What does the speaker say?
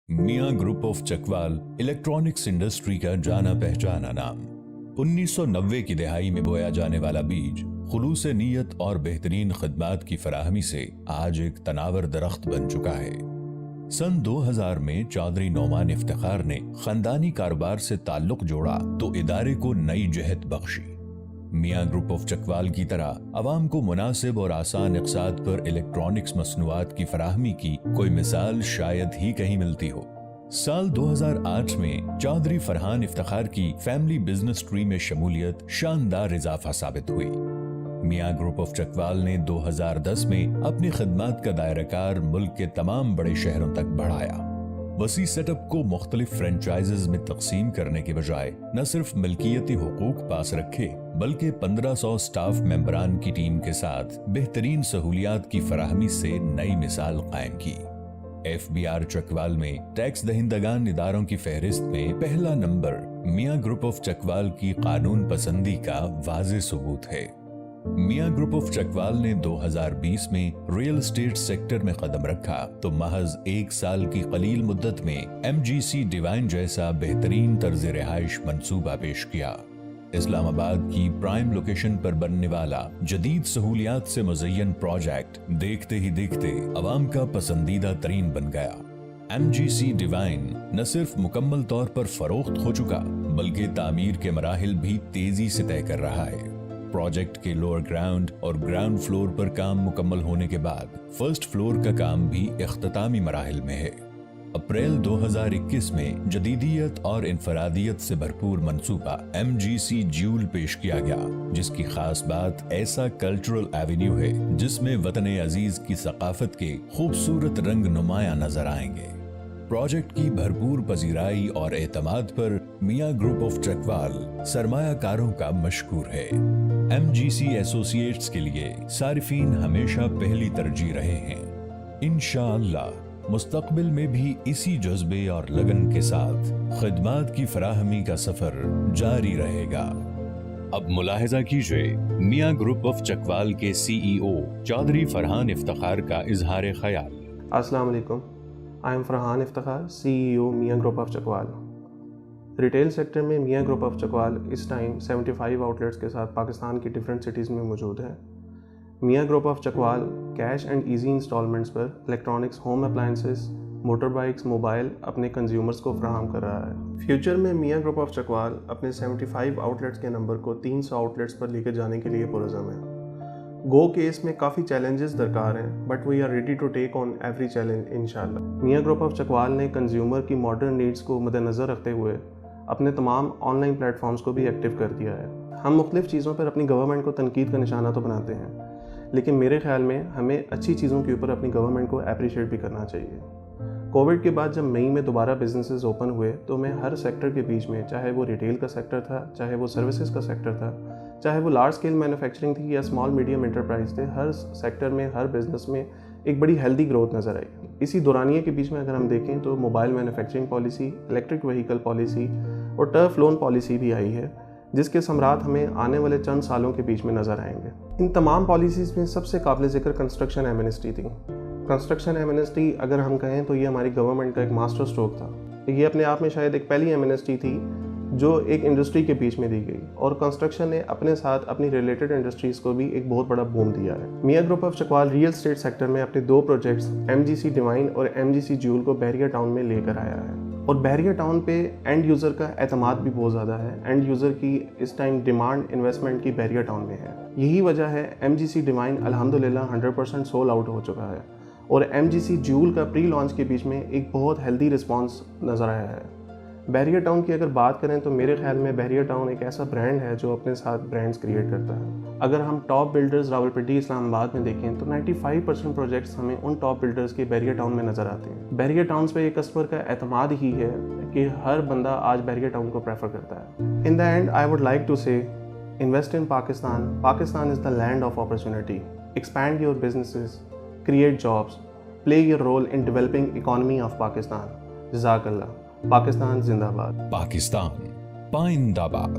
Miyan group of Chakwal electronics industry का जाना पहचाना नाम। 1990 की दिहाई में बोया जाने वाला बीज खुलूस नीयत और बेहतरीन खिदमात की फराहमी से आज एक तनावर दरख्त बन चुका है। सन 2000 में चौधरी नौमान इफ्तिखार ने खानदानी कारोबार से ताल्लुक जोड़ा तो इदारे को नई जहत बख्शी। मियां ग्रुप ऑफ चकवाल की तरह अवाम को मुनासिब और आसान इक़साद पर इलेक्ट्रॉनिक्स मसनूआत की फराहमी की कोई मिसाल शायद ही कहीं मिलती हो। साल 2008 में चौधरी फरहान इफ्तिखार की फैमिली बिजनेस ट्री में शमूलियत शानदार इजाफा साबित हुई। मियां ग्रुप ऑफ चकवाल ने 2010 में अपनी खिदमात का दायराकार मुल्क के तमाम बड़े शहरों तक बढ़ाया। वसी सेटअप को मुख्तलिफ फ्रेंचाइजेज में तकसीम करने के बजाय न सिर्फ मिल्कियती हुकूक पास रखे बल्कि 1500 स्टाफ मेंबरान की टीम के साथ बेहतरीन सहूलियात की फराहमी से नई मिसाल कायम की। FBR चकवाल में टैक्स दहिंदगान इदारों की फहरिस्त में पहला number Mian group of Chakwal की कानून पसंदी का वाज़ेह सबूत है। मियां ग्रुप ऑफ चकवाल ने 2020 में रियल एस्टेट सेक्टर में कदम रखा तो महज एक साल की कलील मुद्दत में MGC डिवाइन जैसा बेहतरीन तर्ज रिहाइश मंसूबा पेश किया। इस्लामाबाद की प्राइम लोकेशन पर बनने वाला जदीद सहूलियात से मुज़य्यन प्रोजेक्ट देखते ही देखते अवाम का पसंदीदा तरीन बन गया। MGC डिवाइन न सिर्फ मुकम्मल तौर पर फरोख्त हो चुका बल्कि तामीर के मराहिल भी तेजी से तय कर रहा है। प्रोजेक्ट के लोअर ग्राउंड और ग्राउंड फ्लोर पर काम मुकम्मल होने के बाद फर्स्ट फ्लोर का काम भी इख्तितामी मराहिल में है। अप्रैल 2021 में जदीदियत और इनफरादियत से भरपूर मंसूबा MGC ज्यूल पेश किया गया, जिसकी खास बात ऐसा कल्चरल एवेन्यू है जिसमें वतन अजीज की सकाफत के खूबसूरत रंग नुमाया नजर आएंगे। प्रोजेक्ट की भरपूर पजीराई और एतमाद पर मियां ग्रुप ऑफ चकवाल सरमायाकारों का मशकूर है। MGC एसोसिएट्स के लिए सारिफीन हमेशा पहली तरजीह रहे हैं। इंशाअल्लाह मुस्तकबिल में भी इसी जज्बे और लगन के साथ खिदमात की फराहमी का सफर जारी रहेगा। अब मुलाहिजा कीजिए मियां ग्रुप ऑफ चकवाल के CEO चौधरी फरहान इफ्तिखार का इजहार ख्याल। अस्सलाम वालेकुम, I am Farhan Iftikhar, CEO Mian group of Chakwal. Retail sector में मियां ग्रुप ऑफ चकवाल इस टाइम 75 आउटलेट्स के साथ पाकिस्तान की डिफरेंट सिटीज़ में मौजूद है। Mian group of Chakwal cash and easy installments पर electronics, home appliances, motor bikes, mobile अपने कंज्यूमर्स को फराहम कर रहा है। फ्यूचर में मियां ग्रुप ऑफ चकवाल अपने 75 आउटलेट्स के नंबर को 300 आउटलेट्स पर लेकर जाने के लिए पुरज़म है। गो के इसमें काफ़ी चैलेंजेस दरकार हैं but we are ready to take on every challenge इंशाल्लाह। मियां ग्रुप ऑफ चकवाल ने कंज्यूमर की मॉडर्न नीड्स को मद्देनज़र रखते हुए अपने तमाम ऑनलाइन प्लेटफॉर्म्स को भी एक्टिव कर दिया है। हम मुख्तलिफ़ चीज़ों पर अपनी गवर्नमेंट को तनकीद का निशाना तो बनाते हैं, लेकिन मेरे ख्याल में हमें अच्छी चीज़ों के ऊपर अपनी गवर्नमेंट को अप्रिशिएट भी करना चाहिए। कोविड के बाद जब मई में दोबारा बिजनेसेस ओपन हुए तो मैं हर सेक्टर के बीच में, चाहे वो रिटेल का सेक्टर था, चाहे वो सर्विसेज का सेक्टर था, चाहे वो लार्ज स्केल मैन्युफैक्चरिंग थी या स्मॉल मीडियम एंटरप्राइज थे, हर सेक्टर में, हर बिजनेस में एक बड़ी हेल्दी ग्रोथ नज़र आई। इसी दौरानिए के बीच में अगर हम देखें तो mobile manufacturing policy, electric vehicle policy और टर्फ लोन पॉलिसी भी आई है, जिसके समरात हमें आने वाले चंद सालों के बीच में नज़र आएंगे। इन तमाम पॉलिसीज़ में सबसे काबिल ज़िक्र कंस्ट्रक्शन एमनेस्टी थी। कंस्ट्रक्शन एमनेस्टी अगर हम कहें तो ये हमारी गवर्नमेंट का एक मास्टर स्ट्रोक था। ये अपने आप में शायद एक पहली एमनेस्टी थी जो एक इंडस्ट्री के बीच में दी गई और कंस्ट्रक्शन ने अपने साथ अपनी रिलेटेड इंडस्ट्रीज़ को भी एक बहुत बड़ा बूम दिया है। Mian group of Chakwal real estate sector में अपने 2 प्रोजेक्ट्स MGC डिवाइन और MGC ज्यूल को बहरिया टाउन में लेकर आया है और बहरिया टाउन पे एंड यूज़र का एतमाद भी बहुत ज़्यादा है। एंड यूज़र की इस टाइम डिमांड इन्वेस्टमेंट की बहरिया टाउन में है। यही वजह है MGC डिवाइन अल्हम्दुलिल्लाह 100% सोल्ड आउट हो चुका है और MGC ज्यूल का प्री लॉन्च के बीच में एक बहुत हेल्दी रिस्पॉन्स नज़र आया है। बहरिया टाउन की अगर बात करें तो मेरे ख्याल में बहरिया टाउन एक ऐसा ब्रांड है जो अपने साथ ब्रांड्स क्रिएट करता है। अगर हम टॉप बिल्डर्स रावलपिंडी, इस्लामाबाद में देखें तो 95% प्रोजेक्ट्स हमें उन टॉप बिल्डर्स के बहरिया टाउन में नज़र आते हैं। बहरिया टाउन पे एक कस्टमर का एतमाद ही है कि हर बंदा आज बहरिया टाउन को प्रेफर करता है। In the end I would like to say invest in Pakistan. Pakistan is the land of opportunity. Expand your businesses, create jobs, play your role in developing economy of Pakistan. जज़ाकल्लाह। पाकिस्तान जिंदाबाद। पाकिस्तान पाइंदाबाद।